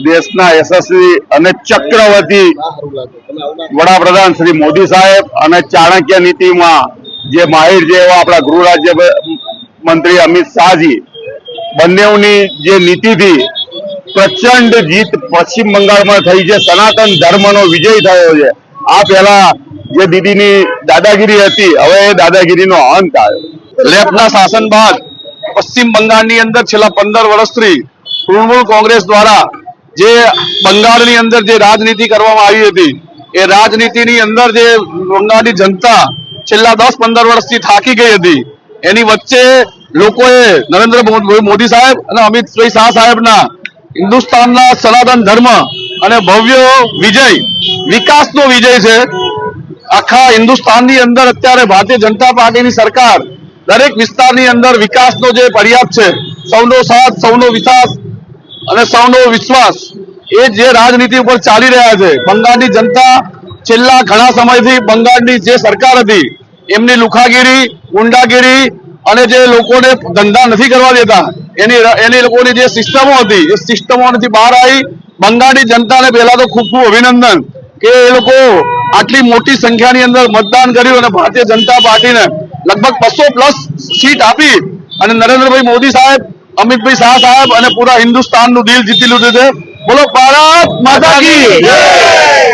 દેશના યશસ્વી અને ચક્રવર્તી વડાપ્રધાન શ્રી મોદી સાહેબ અને ચાણક્ય નીતિમાં જે માહિર છે એવા આપણા ગૃહ રાજ્ય મંત્રી અમિત શાહજી બંનેની જે નીતિથી પ્રચંડ જીત પશ્ચિમ બંગાળમાં થઈ છે. સનાતન ધર્મનો વિજય થયો છે. આ પહેલા જે દીદીની દાદાગીરી હતી, હવે એ દાદાગીરીનો અંત આવ્યો. લેફ્ટના શાસન બાદ પશ્ચિમ બંગાળની અંદર છેલ્લા 15 વર્ષથી તૃણમૂલ કોંગ્રેસ દ્વારા જે બંગાળની અંદર જે રાજનીતિ કરવામાં આવી હતી, એ રાજનીતિની અંદર જે બંગાળની જનતા છેલ્લા 10-15 વર્ષથી થાકી ગઈ હતી, એની વચ્ચે લોકોએ નરેન્દ્ર મોદી સાહેબ અને અમિતભાઈ શાહ સાહેબના હિન્દુસ્તાનના સનાતન ધર્મ અને ભવ્ય વિજય, વિકાસનો વિજય છે. આખા હિન્દુસ્તાનની અંદર અત્યારે ભારતીય જનતા પાર્ટીની સરકાર દરેક વિસ્તારની અંદર વિકાસનો જે પર્યાપ્ત છે, સૌનો સાથ, સૌનો વિકાસ અને સૌનો વિશ્વાસ, એ જે રાજનીતિ ઉપર ચાલી રહ્યા છે. બંગાળની જનતા છેલ્લા ઘણા સમયથી બંગાળની જે સરકાર હતી એમની લુખાગીરી, ગુંડાગીરી અને જે લોકોને ધંધા નથી કરવા દેતા એની લોકોની જે સિસ્ટમો હતી એ સિસ્ટમોથી બહાર આવી. બંગાળની જનતાને પહેલા તો ખૂબ ખૂબ અભિનંદન કે એ લોકો આટલી મોટી સંખ્યાની અંદર મતદાન કર્યું અને ભારતીય જનતા પાર્ટીને લગભગ 200+ સીટ આપી અને નરેન્દ્રભાઈ મોદી સાહેબ, અમિતભાઈ શાહ સાહેબ અને પૂરા હિન્દુસ્તાનનું દિલ જીતી લીધું છે. બોલો ભારત માતા કી જય.